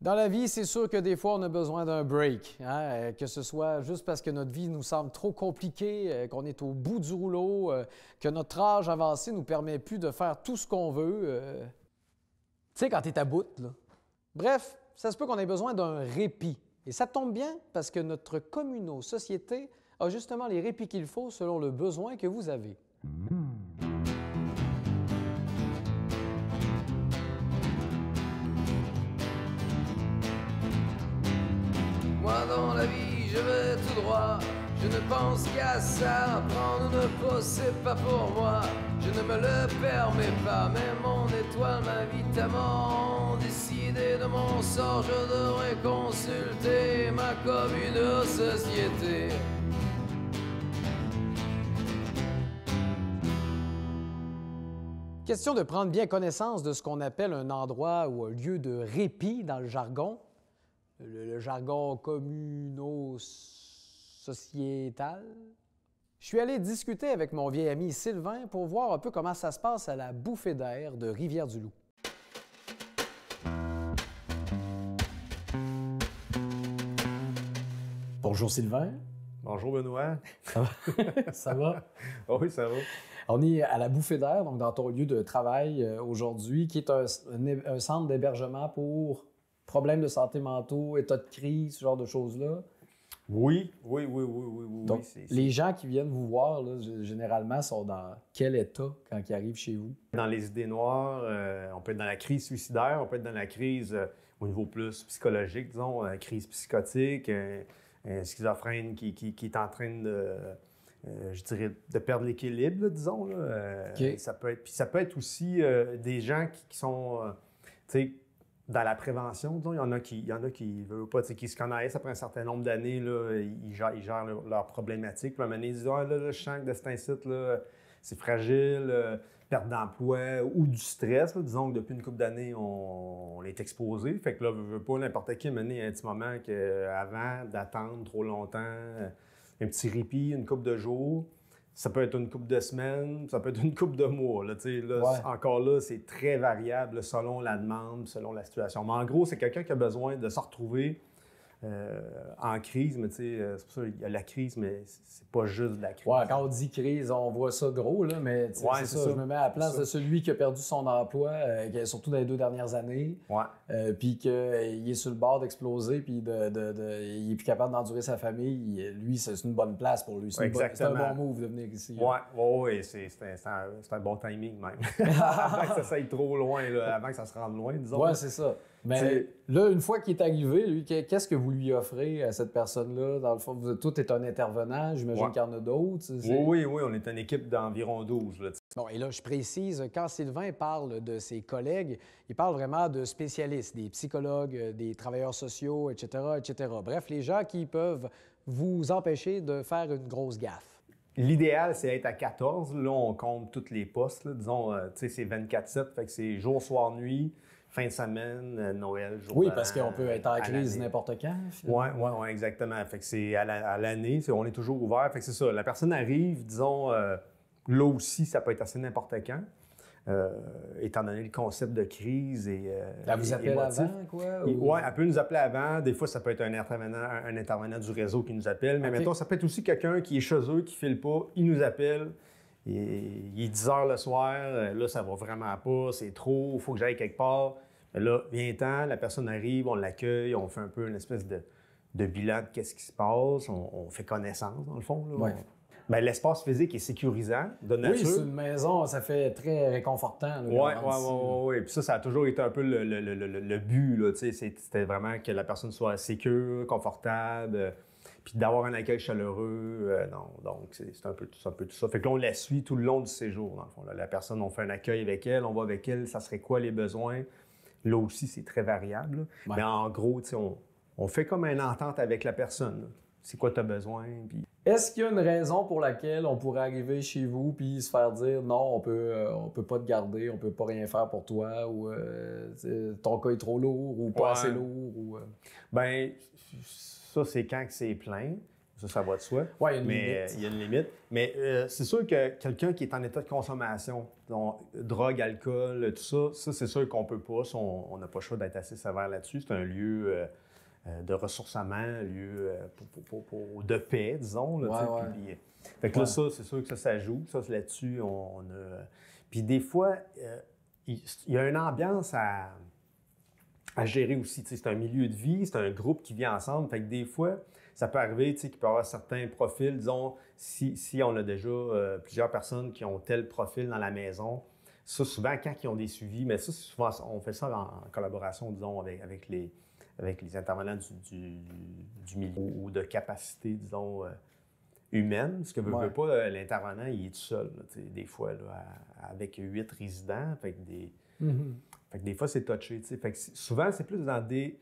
Dans la vie, c'est sûr que des fois, on a besoin d'un break, hein? Que ce soit juste parce que notre vie nous semble trop compliquée, qu'on est au bout du rouleau, que notre âge avancé ne nous permet plus de faire tout ce qu'on veut. Tu sais, quand t'es à bout, là. Bref, ça se peut qu'on ait besoin d'un répit. Et ça tombe bien parce que notre communauté-société a justement les répits qu'il faut selon le besoin que vous avez. Moi dans la vie je vais tout droit, je ne pense qu'à ça, prendre une pause c'est pas pour moi, je ne me le permets pas, mais mon étoile m'invite à m'en décider de mon sort, je devrais consulter ma commune société. Question de prendre bien connaissance de ce qu'on appelle un endroit ou un lieu de répit dans le jargon. Le jargon communo-sociétal. Je suis allé discuter avec mon vieil ami Sylvain pour voir un peu comment ça se passe à la bouffée d'air de Rivière-du-Loup. Bonjour Sylvain. Bonjour Benoît. Ça va? Ça va? Oh oui, ça va. On est à la bouffée d'air, donc dans ton lieu de travail aujourd'hui, qui est un centre d'hébergement pour problèmes de santé mentaux, état de crise, ce genre de choses-là. Oui. Donc, les gens qui viennent vous voir, là, généralement, sont dans quel état quand ils arrivent chez vous? Dans les idées noires, on peut être dans la crise suicidaire, on peut être dans la crise au niveau plus psychologique, disons, crise psychotique, un schizophrène qui est en train de, je dirais, de perdre l'équilibre, là, disons. Là. Okay. Ça peut être aussi des gens qui sont, tu sais, dans la prévention, disons, il y en a qui veulent pas, qui se connaissent après un certain nombre d'années, là, ils gèrent leurs problématiques. Puis à un moment donné, ils disent ah, là, je sens que de cet incite, là, c'est fragile, perte d'emploi ou du stress. Là, disons que depuis une couple d'années, on est exposé. Fait que là, veut pas n'importe qui mener un petit moment qu'avant d'attendre trop longtemps, un petit répit, une couple de jours. Ça peut être une couple de semaines, ça peut être une couple de mois. Là, Ouais. Encore là, c'est très variable selon la demande, selon la situation. Mais en gros, c'est quelqu'un qui a besoin de se retrouver en crise. Mais c'est pour ça qu'il y a la crise, mais c'est pas juste de la crise. Ouais, quand on dit crise, on voit ça gros, là, mais c'est ça. Je me mets à la place de celui qui a perdu son emploi, surtout dans les 2 dernières années, puis qu'il est sur le bord d'exploser, puis il est plus capable d'endurer sa famille. Lui, c'est une bonne place pour lui. C'est un bon move de venir ici. Oui, c'est un bon timing même. Avant que ça aille trop loin, là, avant que ça se rende loin, disons. Oui, c'est ça. Mais là, une fois qu'il est arrivé, lui, qu'est-ce que vous lui offrez à cette personne-là? Dans le fond, tout est un intervenant, j'imagine qu'il y en a d'autres. Oui, on est une équipe d'environ 12. Là, bon, et là, je précise, quand Sylvain parle de ses collègues, il parle vraiment de spécialistes, des psychologues, des travailleurs sociaux, etc., etc. Bref, les gens qui peuvent vous empêcher de faire une grosse gaffe. L'idéal, c'est d'être à 14. Là, on compte tous les postes. Là. Disons, tu sais, c'est 24/7, fait que c'est jour, soir, nuit. Fin de semaine, Noël, jour oui, parce qu'on peut être en crise n'importe quand. Oui, exactement. Fait que c'est à l'année, on est toujours ouvert. Fait que c'est ça. La personne arrive, disons, là aussi, ça peut être assez n'importe quand, étant donné le concept de crise et elle vous appelle avant, quoi? Oui, elle peut nous appeler avant. Des fois, ça peut être un intervenant du réseau qui nous appelle. Mais mettons, ça peut être aussi quelqu'un qui est chez eux, qui ne file pas, il nous appelle. Il est 10 heures le soir, là, ça va vraiment pas, c'est trop, il faut que j'aille quelque part. Là, viens-t'en, la personne arrive, on l'accueille, on fait un peu une espèce de bilan de qu'est-ce qui se passe, on fait connaissance, dans le fond. Là. Ouais. Ben, l'espace physique est sécurisant, de nature. Oui, c'est une maison, ça fait très réconfortant. Oui. Puis ça a toujours été un peu le but, là, tu sais, c'était vraiment que la personne soit sécure, confortable. Puis d'avoir un accueil chaleureux, donc c'est un peu tout ça. Fait que là, on la suit tout le long du séjour, dans le fond. Là. La personne, on fait un accueil avec elle, on va avec elle, ça serait quoi les besoins. Là aussi, c'est très variable. Ouais. Mais en gros, tu sais, on fait comme une entente avec la personne. Là. C'est quoi tu as besoin? Puis... Est-ce qu'il y a une raison pour laquelle on pourrait arriver chez vous puis se faire dire non, on peut pas te garder, on peut pas rien faire pour toi, ou ton cas est trop lourd, ou pas assez lourd? Ou, Ben, ça, c'est quand que c'est plein. Ça va de soi. Oui, il y a une mais limite. il y a une limite. Mais c'est sûr que quelqu'un qui est en état de consommation, donc drogue, alcool, tout ça, c'est sûr qu'on peut pas. On n'a pas le choix d'être assez sévère là-dessus. C'est un lieu de ressourcement, un lieu de paix, disons. Là, fait que là, ça, c'est sûr que ça joue. Ça, là-dessus, on a... Puis des fois, il y a une ambiance à gérer aussi. C'est un milieu de vie, c'est un groupe qui vit ensemble. Fait que des fois, ça peut arriver qu'il peut y avoir certains profils. Disons, si on a déjà plusieurs personnes qui ont tel profil dans la maison, ça, souvent, quand ils ont des suivis, mais ça, souvent, on fait ça en collaboration, disons, avec les intervenants du milieu ou de capacité, disons, humaine. Parce que veut pas, l'intervenant, il est tout seul, là, des fois, là, avec 8 résidents. Fait que des fois, c'est touché. Fait que souvent, c'est plus dans des...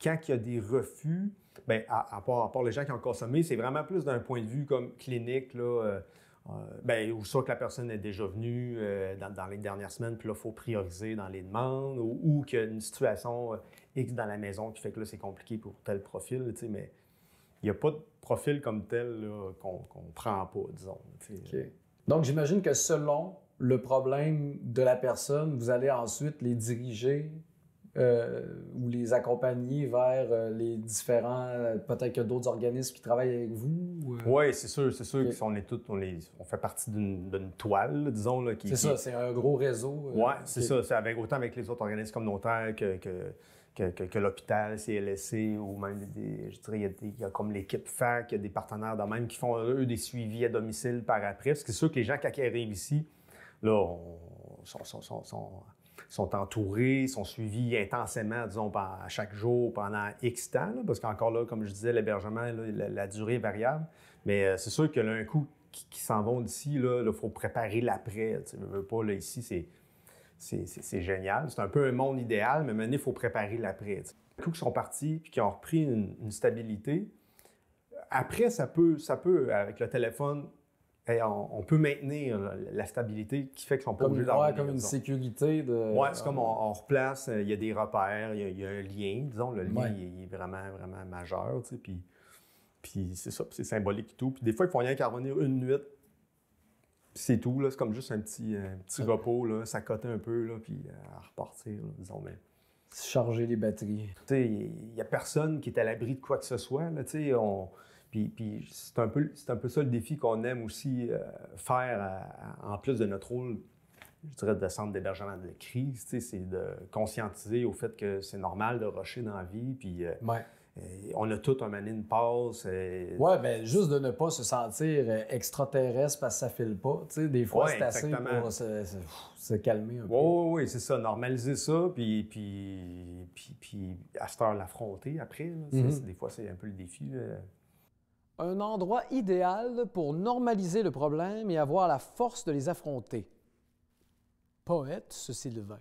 Quand il y a des refus, bien, à part les gens qui ont consommé, c'est vraiment plus d'un point de vue comme clinique, là, ou soit que la personne est déjà venue dans les dernières semaines, puis là, il faut prioriser dans les demandes, ou qu'il y a une situation X dans la maison qui fait que là, c'est compliqué pour tel profil, mais il n'y a pas de profil comme tel là, qu'on ne prend pas, disons. Okay. Donc, j'imagine que selon le problème de la personne, vous allez ensuite les diriger ou les accompagner vers les différents, peut-être que d'autres organismes qui travaillent avec vous? Oui, c'est sûr okay. On fait partie d'une toile, là, disons. Là, ça, c'est un gros réseau. Oui, c'est ça. C'est autant avec les autres organismes communautaires que l'hôpital, CLSC, ou même je dirais, il y a comme l'équipe FAC, il y a des partenaires de même qui font, eux, des suivis à domicile par après. Parce que c'est sûr que les gens, quand ils arrivent ici, là, sont entourés, sont suivis intensément, disons, à chaque jour pendant X temps, là, parce qu'encore là, comme je disais, l'hébergement, la durée est variable. Mais c'est sûr que là, un coup qui s'en vont d'ici, il faut préparer l'après. Tu veux pas, là, ici, c'est génial. C'est un peu un monde idéal, mais maintenant, il faut préparer l'après. Un coup qu'ils sont partis et qu'ils ont repris une stabilité, après, ça peut, avec le téléphone, on peut maintenir la stabilité qui fait qu'ils sont pas obligés d'avoir comme une sécurité de... Oui, c'est comme on replace, il y a des repères, il y a un lien, disons, le lien il est vraiment, vraiment majeur, tu sais, puis c'est ça, c'est symbolique et tout. Puis des fois, il faut rien qu'à revenir une nuit, puis c'est tout, là, c'est comme juste un petit repos, là, s'accoter un peu, là, puis à repartir, là, disons, mais... Charger les batteries. Tu sais, il n'y a personne qui est à l'abri de quoi que ce soit, là, tu sais, Puis c'est un peu ça le défi qu'on aime aussi faire en plus de notre rôle, je dirais, de centre d'hébergement de crise, c'est de conscientiser au fait que c'est normal de rusher dans la vie, puis on a tout un moment une passe. Oui, bien juste de ne pas se sentir extraterrestre parce que ça file pas, tu sais, des fois c'est assez pour se calmer un peu. Oui, c'est ça, normaliser ça, puis à cette heure l'affronter après, là, des fois c'est un peu le défi, là. Un endroit idéal pour normaliser le problème et avoir la force de les affronter. Poète, ce Sylvain.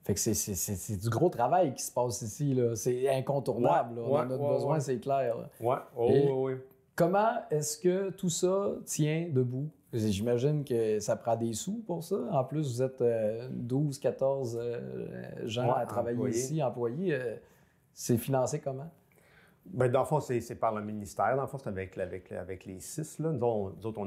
Fait que c'est du gros travail qui se passe ici, là. C'est incontournable. On en a besoin, c'est clair. Oui. Comment est-ce que tout ça tient debout? J'imagine que ça prend des sous pour ça. En plus, vous êtes 12, 14 gens à travailler ici, employés. C'est financé comment? Bien, dans le fond, c'est par le ministère. Dans le fond, c'est avec les 6. Là. Nous autres,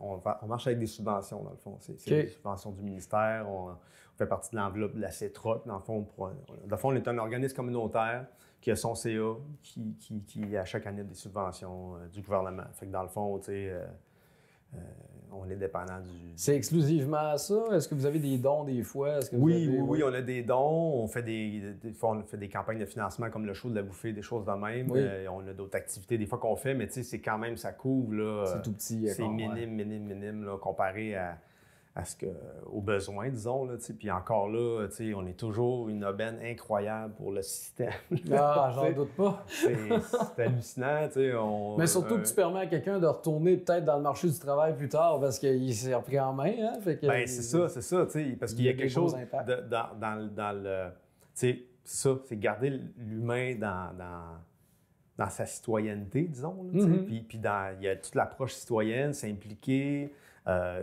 on marche avec des subventions, dans le fond. C'est des subventions du ministère. On fait partie de l'enveloppe de la CETROC. Dans le fond, on est un organisme communautaire qui a son CA, qui à chaque année, a des subventions du gouvernement. Fait que dans le fond, tu sais, on est dépendant du... C'est exclusivement ça? Est-ce que vous avez des dons des fois? Oui, on a des dons. On fait des fois, on fait des campagnes de financement comme le show de la bouffée, des choses de même. Oui. On a d'autres activités des fois qu'on fait, mais tu sais, c'est quand même, ça couvre. Là, c'est tout petit. C'est minime là, comparé aux besoins, disons. Là, puis encore là, on est toujours une aubaine incroyable pour le système. Ah, j'en doute pas. C'est hallucinant. Mais surtout que tu permets à quelqu'un de retourner peut-être dans le marché du travail plus tard parce qu'il s'est repris en main. Hein? Fait que, c'est ça. Parce qu'il y a quelque chose dans le... C'est ça, c'est garder l'humain dans sa citoyenneté, disons. Là, puis il y a toute l'approche citoyenne, s'impliquer...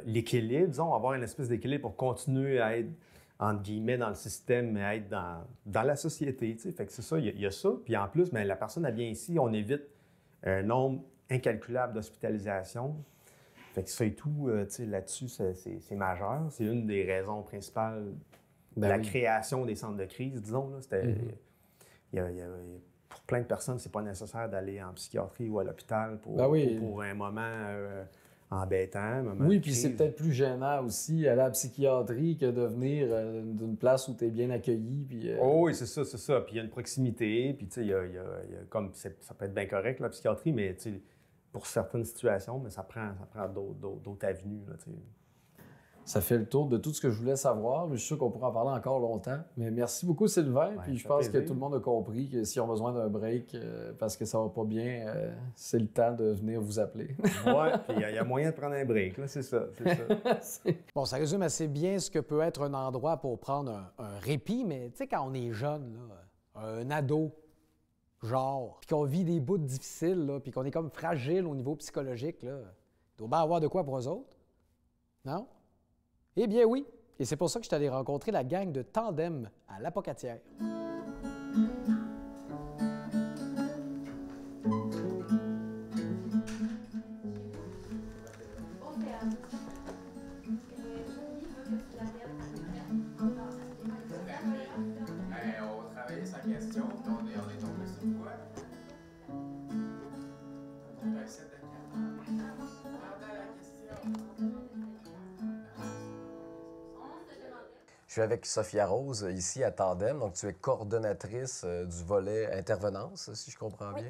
l'équilibre, disons, avoir une espèce d'équilibre pour continuer à être, entre guillemets, dans le système, mais à être dans la société, tu sais. Fait que c'est ça, il y a ça. Puis en plus, bien, la personne, elle vient ici, on évite un nombre incalculable d'hospitalisation. Fait que ça et tout, là-dessus, c'est majeur. C'est une des raisons principales de la création des centres de crise, disons. Là, pour plein de personnes, c'est pas nécessaire d'aller en psychiatrie ou à l'hôpital pour un moment embêtant. Oui, puis c'est peut-être plus gênant aussi aller à la psychiatrie que de venir d'une place où tu es bien accueilli. Puis, oui, c'est ça. Puis il y a une proximité, puis tu sais, comme ça peut être bien correct, la psychiatrie, mais tu sais, pour certaines situations, mais ça prend d'autres avenues. Là, ça fait le tour de tout ce que je voulais savoir, mais je suis sûr qu'on pourra en parler encore longtemps. Mais merci beaucoup, Sylvain. Puis je pense que tout le monde a compris que s'ils ont besoin d'un break parce que ça va pas bien, c'est le temps de venir vous appeler. Oui, puis il y a moyen de prendre un break, là, c'est ça. Bon, ça résume assez bien ce que peut être un endroit pour prendre un répit, mais tu sais, quand on est jeune, là, un ado, genre, puis qu'on vit des bouts difficiles, là, puis qu'on est comme fragile au niveau psychologique, là, il doit bien avoir de quoi pour eux autres, non? Eh bien oui, et c'est pour ça que je suis allé rencontrer la gang de Tandem à l'Apocatière. On travaillait sa question, puis on est tombé sur quoi? On essaie de Je suis avec Sophia Rose, ici à Tandem. Donc, tu es coordonnatrice du volet intervenance, si je comprends bien.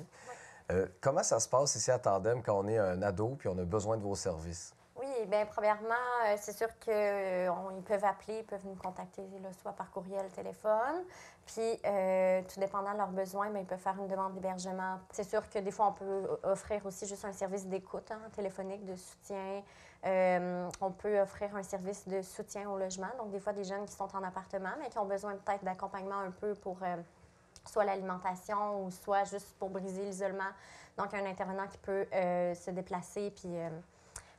Comment ça se passe ici à Tandem quand on est un ado puis on a besoin de vos services? Oui, bien premièrement, c'est sûr qu'ils peuvent appeler, ils peuvent nous contacter là, soit par courriel, téléphone. Puis, tout dépendant de leurs besoins, bien, ils peuvent faire une demande d'hébergement. C'est sûr que des fois, on peut offrir aussi juste un service d'écoute téléphonique, de soutien. On peut offrir un service de soutien au logement. Donc, des fois, des jeunes qui sont en appartement, mais qui ont besoin peut-être d'accompagnement un peu pour soit l'alimentation ou soit juste pour briser l'isolement. Donc, un intervenant qui peut se déplacer puis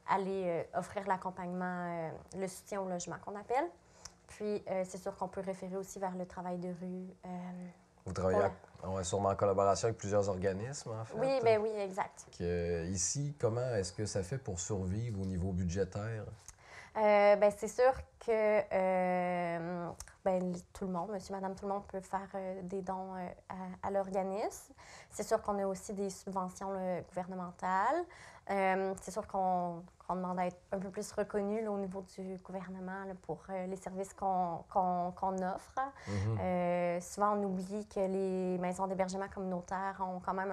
aller offrir l'accompagnement, le soutien au logement qu'on appelle. Puis, c'est sûr qu'on peut référer aussi vers le travail de rue. Vous travaillez sûrement en collaboration avec plusieurs organismes, en fait. Oui, bien oui, exact. Ici, comment est-ce que ça fait pour survivre au niveau budgétaire? Bien, c'est sûr que tout le monde, monsieur, madame, tout le monde peut faire des dons à l'organisme. C'est sûr qu'on a aussi des subventions gouvernementales. C'est sûr qu'on demande à être un peu plus reconnu là, au niveau du gouvernement là, pour les services qu'on offre. Mm-hmm. Souvent, on oublie que les maisons d'hébergement communautaire ont quand même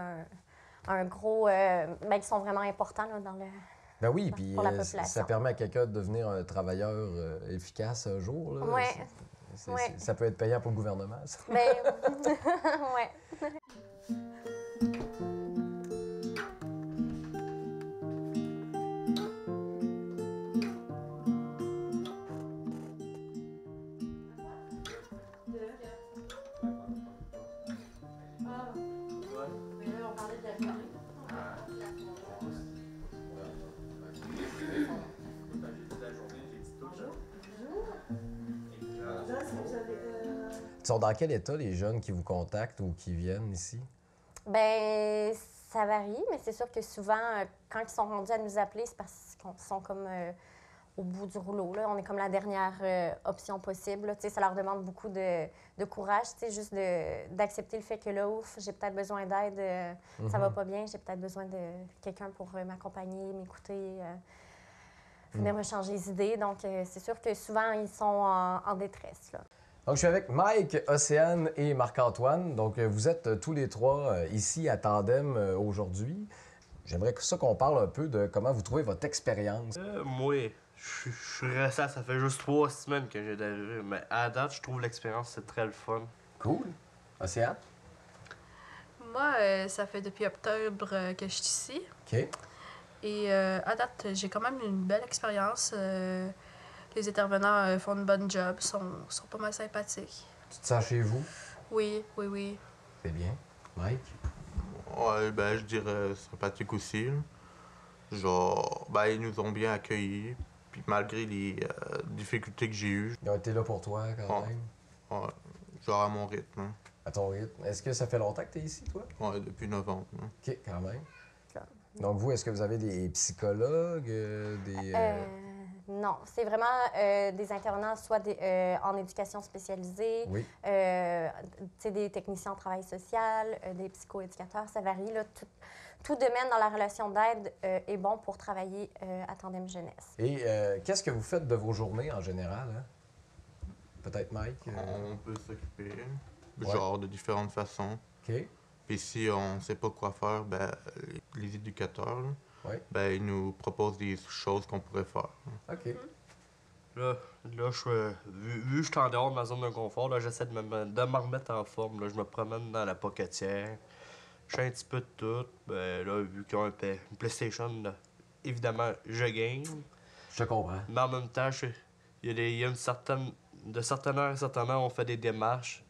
un gros... ils sont vraiment importants là, dans le... Ben oui, puis pour la population. ça permet à quelqu'un de devenir un travailleur efficace un jour. Oui. Ça peut être payant pour le gouvernement, ça. Ben, oui. Ils sont dans quel état les jeunes qui vous contactent ou qui viennent ici? Bien, ça varie, mais c'est sûr que souvent, quand ils sont rendus à nous appeler, c'est parce qu'ils sont comme au bout du rouleau. Là. On est comme la dernière option possible. Ça leur demande beaucoup de courage, juste d'accepter le fait que là, ouf, j'ai peut-être besoin d'aide, ça va pas bien, j'ai peut-être besoin de quelqu'un pour m'accompagner, m'écouter, venir me changer les idées. Donc, c'est sûr que souvent, ils sont en détresse. Là. Donc, je suis avec Mike, Océane et Marc-Antoine. Donc, vous êtes tous les trois ici à Tandem aujourd'hui. J'aimerais qu'on parle un peu de comment vous trouvez votre expérience. Moi, je suis resté, ça fait juste 3 semaines que j'ai d'arriver, mais à date, je trouve l'expérience, c'est très le fun. Cool. Océane? Moi, ça fait depuis octobre que je suis ici. OK. Et à date, j'ai quand même une belle expérience. Les intervenants font une bonne job, sont pas mal sympathiques. Tu te sens chez vous? Oui, oui, oui. C'est bien. Mike? Ouais, je dirais sympathique aussi. Là. Genre, ils nous ont bien accueillis, puis malgré les difficultés que j'ai eues. Ils ont été là pour toi, quand même? Ouais, genre à mon rythme. Hein. À ton rythme. Est-ce que ça fait longtemps que tu es ici, toi? Ouais, depuis novembre. Hein. OK, quand même. Donc, vous, est-ce que vous avez des psychologues, Non, c'est vraiment des intervenants, soit en éducation spécialisée, Oui. Des techniciens en travail social, des psychoéducateurs, ça varie. Là, tout domaine dans la relation d'aide est bon pour travailler à Tandem Jeunesse. Et qu'est-ce que vous faites de vos journées en général? Hein? Peut-être Mike? On peut s'occuper, Ouais. genre de différentes façons. OK. Puis si on ne sait pas quoi faire, ben, les éducateurs, là, Ouais. ben, ils nous proposent des choses qu'on pourrait faire. OK. Là, vu que je suis en dehors de ma zone de confort, là, j'essaie de me remettre en forme. Là. Je me promène dans la pocatière. Je fais un petit peu de tout. Ben, là, vu qu'ils ont une PlayStation, là, évidemment, je game. Je te comprends. Mais en même temps, il y a une certaine... De certaines heures à certaines heures, on fait des démarches.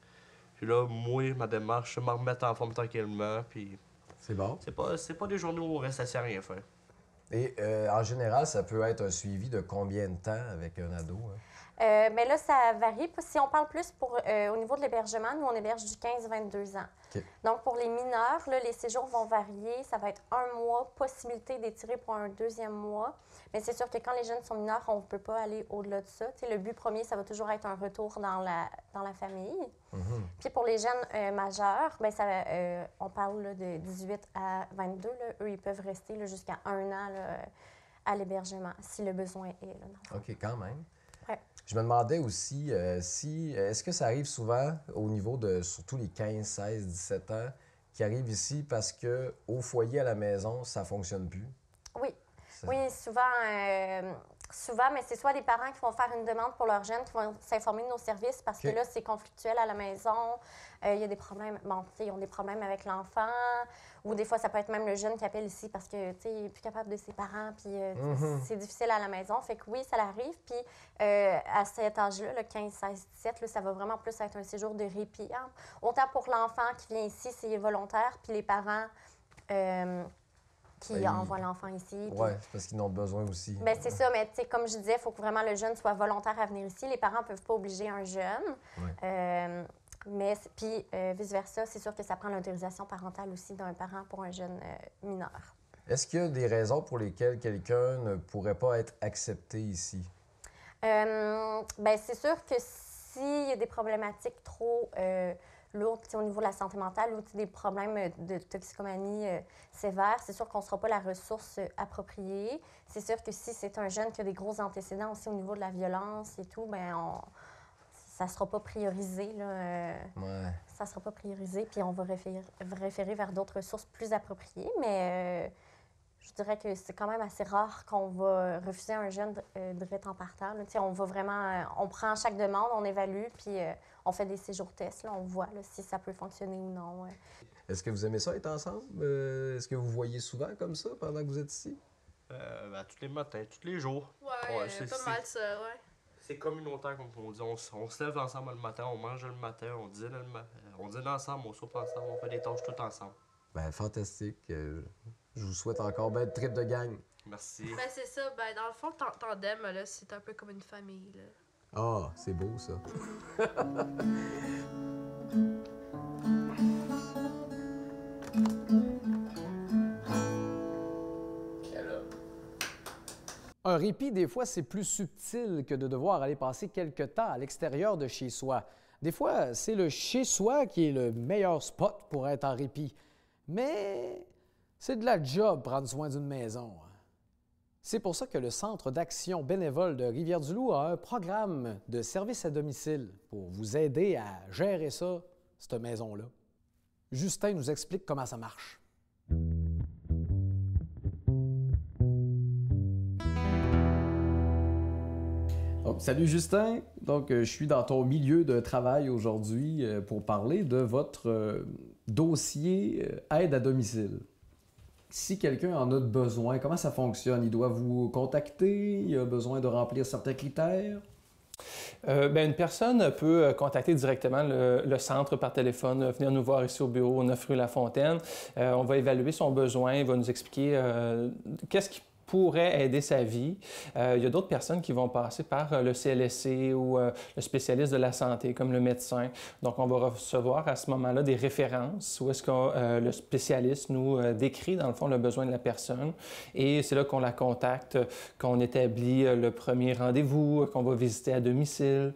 Puis là, moi, ma démarche, c'est me remettre en forme tranquillement. Puis C'est bon. c'est pas des journées où on reste assis à rien faire. Et en général, ça peut être un suivi de combien de temps avec un ado? Hein? Mais là, ça varie. Si on parle plus au niveau de l'hébergement, nous, on héberge du 15-22 ans. OK. Donc, pour les mineurs, là, les séjours vont varier. Ça va être 1 mois, possibilité d'étirer pour un 2e mois. Mais c'est sûr que quand les jeunes sont mineurs, on ne peut pas aller au-delà de ça. T'sais, le but premier, ça va toujours être un retour dans la famille. Mhm. Puis pour les jeunes majeurs, ben on parle là, de 18 à 22. Là. Eux, ils peuvent rester là, jusqu'à 1 an là, à l'hébergement, si le besoin est. Là, dans le fond. OK, quand même. Ouais. Je me demandais aussi est-ce que ça arrive souvent au niveau de surtout les 15, 16, 17 ans qui arrivent ici parce que au foyer à la maison, ça fonctionne plus? Oui. Ça- Oui, souvent, mais c'est soit les parents qui vont faire une demande pour leurs jeunes, qui vont s'informer de nos services parce que OK. là, c'est conflictuel à la maison. Il y a des problèmes, ils ont des problèmes avec l'enfant. Ou des fois, ça peut être même le jeune qui appelle ici parce que, il n'est plus capable de ses parents, puis c'est difficile à la maison. Fait que oui, ça l'arrive. Puis à cet âge-là, le 15, 16, 17, là, ça va vraiment plus être un séjour de répit. Hein. Autant pour l'enfant qui vient ici, c'est volontaire, puis les parents qui Ben, envoient l'enfant ici. puis- Oui, c'est parce qu'ils en ont besoin aussi. ben, c'est ça, mais comme je disais, il faut que vraiment le jeune soit volontaire à venir ici. Les parents ne peuvent pas obliger un jeune. Ouais. Puis vice-versa, c'est sûr que ça prend l'autorisation parentale aussi d'un parent pour un jeune mineur. Est-ce qu'il y a des raisons pour lesquelles quelqu'un ne pourrait pas être accepté ici? Ben, c'est sûr que s'il y a des problématiques trop lourdes au niveau de la santé mentale ou des problèmes de toxicomanie sévères, c'est sûr qu'on ne sera pas la ressource appropriée. C'est sûr que si c'est un jeune qui a des gros antécédents aussi au niveau de la violence et tout, ben ça ne sera pas priorisé. Là, Ouais. ça ne sera pas priorisé, puis on va référer vers d'autres ressources plus appropriées. Mais je dirais que c'est quand même assez rare qu'on va refuser un jeune direct en partant. Là. On va vraiment, on prend chaque demande, on évalue, puis on fait des séjours tests. Là, on voit là, si ça peut fonctionner ou non. Est-ce que vous aimez ça être ensemble? Est-ce que vous voyez souvent comme ça pendant que vous êtes ici? Tous les matins, tous les jours. Ouais, c'est- pas mal ça, ouais. C'est communautaire, comme on dit. On se lève ensemble le matin, on mange le matin, on dîne ensemble, on soupe ensemble, on fait des tâches tout ensemble. Ben, fantastique. Je vous souhaite encore belle trip de gang. Merci. Ben c'est ça, ben dans le fond, Tandem, là, c'est un peu comme une famille, là. Ah, c'est beau ça. Un répit, des fois, c'est plus subtil que de devoir aller passer quelque temps à l'extérieur de chez soi. Des fois, c'est le chez-soi qui est le meilleur spot pour être en répit. Mais c'est de la job prendre soin d'une maison. C'est pour ça que le Centre d'action bénévole de Rivière-du-Loup a un programme de service à domicile pour vous aider à gérer ça, cette maison-là. Justin nous explique comment ça marche. Donc, salut Justin. Donc, je suis dans ton milieu de travail aujourd'hui pour parler de votre dossier aide à domicile. Si quelqu'un en a besoin, comment ça fonctionne? Il doit vous contacter? Il a besoin de remplir certains critères? Une personne peut contacter directement le centre par téléphone, venir nous voir ici au bureau 9 rue La Fontaine. On va évaluer son besoin, il va nous expliquer qu'est-ce qui pourrait aider sa vie. Il y a d'autres personnes qui vont passer par le CLSC ou le spécialiste de la santé, comme le médecin. Donc, on va recevoir à ce moment-là des références où est-ce que le spécialiste nous décrit, dans le fond, le besoin de la personne. Et c'est là qu'on la contacte, qu'on établit le premier rendez-vous, qu'on va visiter à domicile,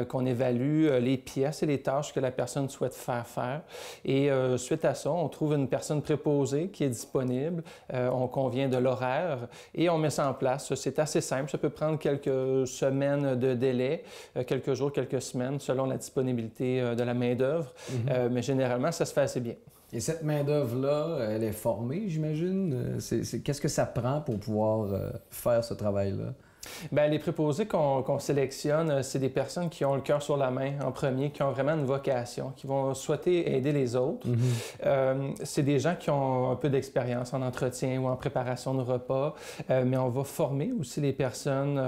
qu'on évalue les pièces et les tâches que la personne souhaite faire. Et suite à ça, on trouve une personne préposée qui est disponible. On convient de l'horaire et on met ça en place. C'est assez simple. Ça peut prendre quelques semaines de délai, quelques jours, quelques semaines, selon la disponibilité de la main-d'œuvre. Mais généralement, ça se fait assez bien. Et cette main-d'œuvre-là, elle est formée, j'imagine? Qu'est-ce que ça prend pour pouvoir faire ce travail-là? Bien, les préposés qu'on sélectionne, c'est des personnes qui ont le cœur sur la main en premier, qui ont vraiment une vocation, qui vont souhaiter aider les autres. C'est des gens qui ont un peu d'expérience en entretien ou en préparation de repas, mais on va former aussi les personnes,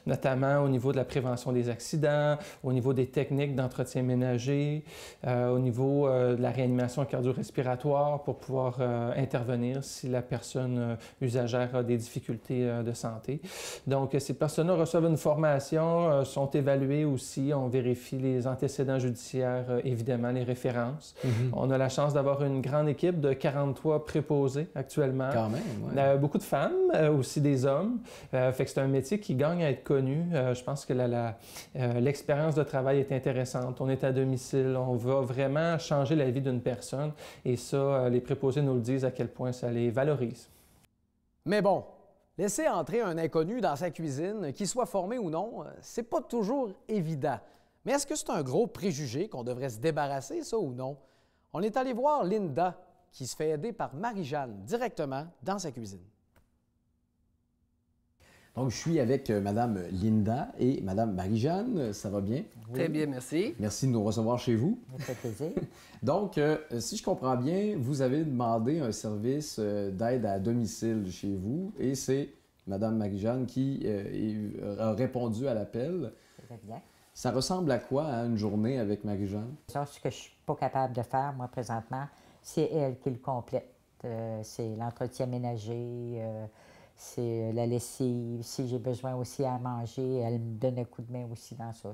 notamment au niveau de la prévention des accidents, au niveau des techniques d'entretien ménager, au niveau de la réanimation cardio-respiratoire pour pouvoir intervenir si la personne usagère a des difficultés de santé. Donc, ces personnes-là reçoivent une formation, sont évaluées aussi. On vérifie les antécédents judiciaires, évidemment, les références. On a la chance d'avoir une grande équipe de 43 préposés actuellement. Quand même, ouais. Beaucoup de femmes, aussi des hommes. Fait que c'est un métier qui gagne à être connu. Je pense que l'expérience de travail est intéressante. On est à domicile. On va vraiment changer la vie d'une personne. Et ça, les préposés nous le disent à quel point ça les valorise. Mais bon, laisser entrer un inconnu dans sa cuisine, qu'il soit formé ou non, c'est pas toujours évident. Mais est-ce que c'est un gros préjugé qu'on devrait se débarrasser, ça, ou non? On est allé voir Linda, qui se fait aider par Marie-Jeanne directement dans sa cuisine. Donc, je suis avec Mme Linda et Mme Marie-Jeanne. Ça va bien? Très bien, merci. Merci de nous recevoir chez vous. Ça fait plaisir. Donc, si je comprends bien, vous avez demandé un service d'aide à domicile chez vous et c'est Mme Marie-Jeanne qui a répondu à l'appel. Exact. Ça ressemble à quoi, hein, une journée avec Marie-Jeanne? Ça, ce que je ne suis pas capable de faire, moi, présentement, c'est elle qui le complète. C'est l'entretien ménager, c'est la lessive. Si j'ai besoin aussi à manger, elle me donne un coup de main aussi dans ça.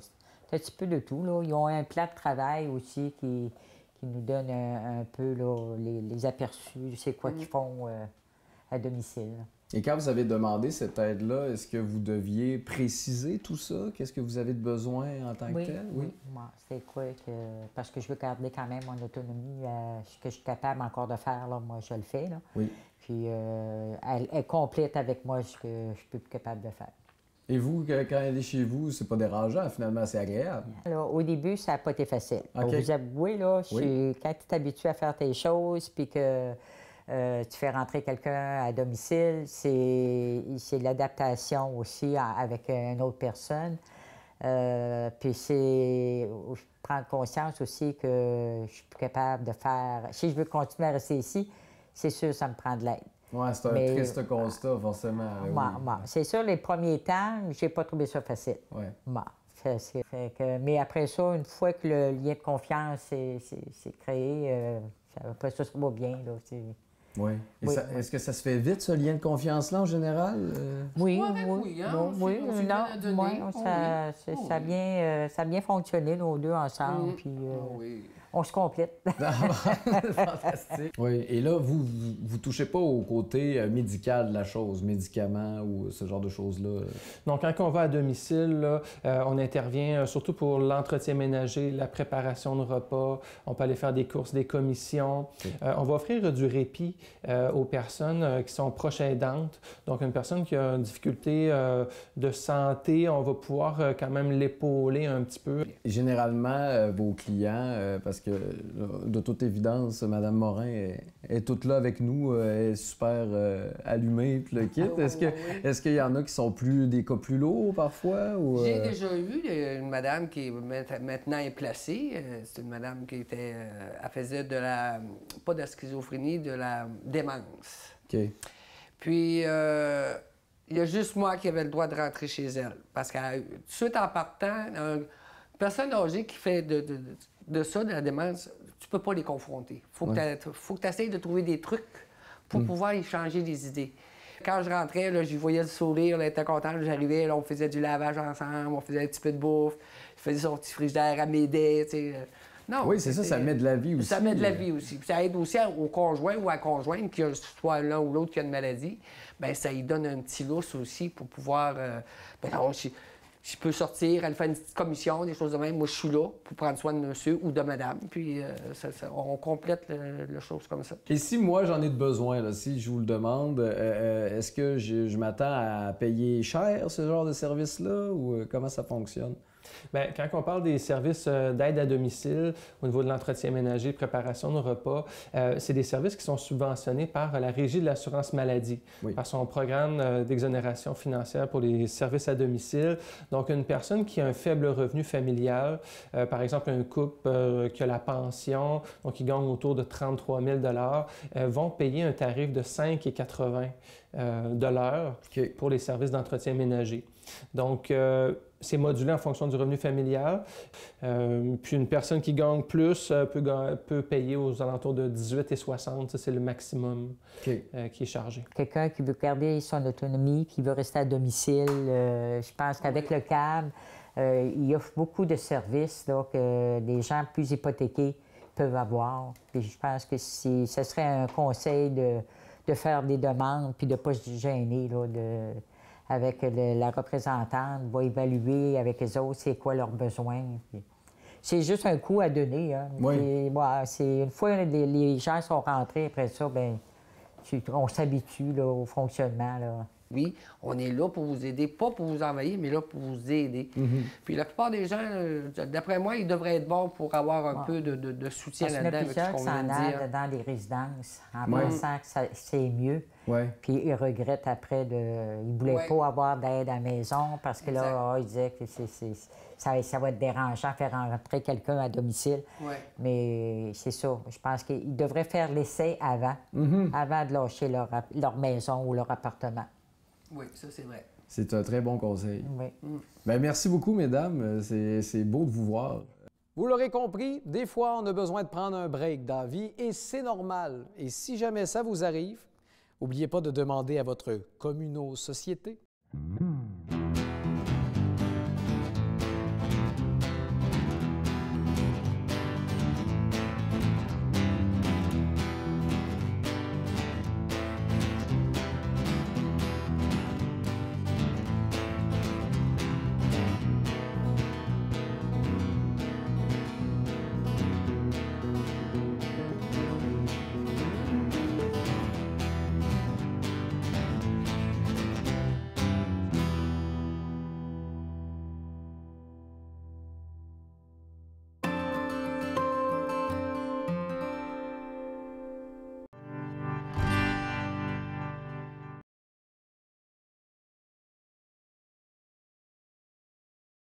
C'est un petit peu de tout, là. Ils ont un plan de travail aussi qui nous donne un peu là, les aperçus, c'est quoi qu'ils font à domicile. Et quand vous avez demandé cette aide-là, est-ce que vous deviez préciser tout ça? Qu'est-ce que vous avez de besoin en tant que tel? Oui. Moi, c'est quoi que... Parce que je veux garder quand même mon autonomie. Ce que je suis capable encore de faire, là, moi, je le fais. Là. Oui. Puis, elle complète avec moi ce que je suis plus capable de faire. Et vous, quand elle est chez vous, c'est pas dérangeant, finalement, c'est agréable? Alors, au début, ça n'a pas été facile. Okay. Pour vous avouer, là, quand tu es habitué à faire tes choses, puis que tu fais rentrer quelqu'un à domicile, c'est l'adaptation aussi avec une autre personne. Puis c'est prendre conscience aussi que je suis plus capable de faire... Si je veux continuer à rester ici, c'est sûr ça me prend de l'aide. Oui, c'est un triste constat, forcément. C'est sûr, les premiers temps, j'ai pas trouvé ça facile. Ouais. Mais après ça, une fois que le lien de confiance s'est créé, après ça va bien. Là, oui. Est-ce que ça se fait vite, ce lien de confiance-là, en général? Oui, ça a bien fonctionné, nos deux ensemble, puis on se complète. Fantastique. Oui, et là, vous touchez pas au côté médical de la chose, médicaments ou ce genre de choses-là? Donc, quand on va à domicile, là, on intervient surtout pour l'entretien ménager, la préparation de repas, on peut aller faire des courses, des commissions. On va offrir du répit aux personnes qui sont proches aidantes. Donc, une personne qui a une difficulté de santé, on va pouvoir quand même l'épauler un petit peu. Généralement, vos clients, parce que de toute évidence, Mme Morin est toute là avec nous, elle est super allumée, puis le kit. Est-ce qu'il y en a qui sont des cas plus lourds parfois? Ou, J'ai déjà eu une madame qui maintenant est placée. C'est une madame qui était... elle faisait pas de la schizophrénie, de la démence. OK. Puis, il y a juste moi qui avais le droit de rentrer chez elle. Parce que tout de suite en partant, une personne âgée qui fait de ça, de la démence, tu peux pas les confronter. Faut que tu essaies de trouver des trucs pour pouvoir y changer les idées. quand je rentrais, là, j'y voyais le sourire, elle était contente, j'arrivais, là, on faisait du lavage ensemble, on faisait un petit peu de bouffe, je faisais son petit frigidaire, elle m'aidait, tu sais. Non, oui, c'est ça met de la vie aussi. Ça met de la vie aussi. Puis ça aide aussi au conjoint ou à la conjointe, qui a soit l'un ou l'autre qui a une maladie, bien, ça lui donne un petit lousse aussi pour pouvoir... je peux sortir, aller faire une petite commission, des choses de même. Moi, je suis là pour prendre soin de monsieur ou de madame. Puis on complète la chose comme ça. Et si moi, j'en ai de besoin, là, si je vous le demande, est-ce que je m'attends à payer cher ce genre de service-là ou comment ça fonctionne? Bien, quand on parle des services d'aide à domicile, au niveau de l'entretien ménager, préparation de repas, c'est des services qui sont subventionnés par la Régie de l'assurance maladie, par son programme d'exonération financière pour les services à domicile. Donc, une personne qui a un faible revenu familial, par exemple un couple qui a la pension, donc qui gagne autour de 33 000 vont payer un tarif de 5,80 de l'heure pour les services d'entretien ménager. Donc, c'est modulé en fonction du revenu familial. Puis une personne qui gagne plus peut payer aux alentours de 18,60 $. Ça, c'est le maximum qui est chargé. Quelqu'un qui veut garder son autonomie, qui veut rester à domicile, je pense qu'avec le CAB, il offre beaucoup de services là, que les gens plus hypothéqués peuvent avoir. Puis je pense que ce serait un conseil de faire des demandes puis de ne pas se gêner là, avec la représentante, va évaluer avec les autres c'est quoi leurs besoins. C'est juste un coup à donner. Hein. Oui. Une fois les gens sont rentrés, après ça, bien, on s'habitue là, au fonctionnement. Là. Oui, on est là pour vous aider, pas pour vous envahir, mais là pour vous aider. Puis la plupart des gens, d'après moi, ils devraient être bons pour avoir un peu de soutien là-dedans. Il y en a plusieurs qui s'en aident dans les résidences en pensant que c'est mieux. Puis ils regrettent après ils ne voulaient pas avoir d'aide à la maison parce que là, ils disaient que ça va être dérangeant faire rentrer quelqu'un à domicile. Mais c'est ça. Je pense qu'ils devraient faire l'essai avant de lâcher leur maison ou leur appartement. Oui, ça, c'est vrai. C'est un très bon conseil. Oui. Bien, merci beaucoup, mesdames. C'est beau de vous voir. Vous l'aurez compris, des fois, on a besoin de prendre un break dans la vie et c'est normal. Et si jamais ça vous arrive, n'oubliez pas de demander à votre communauté-société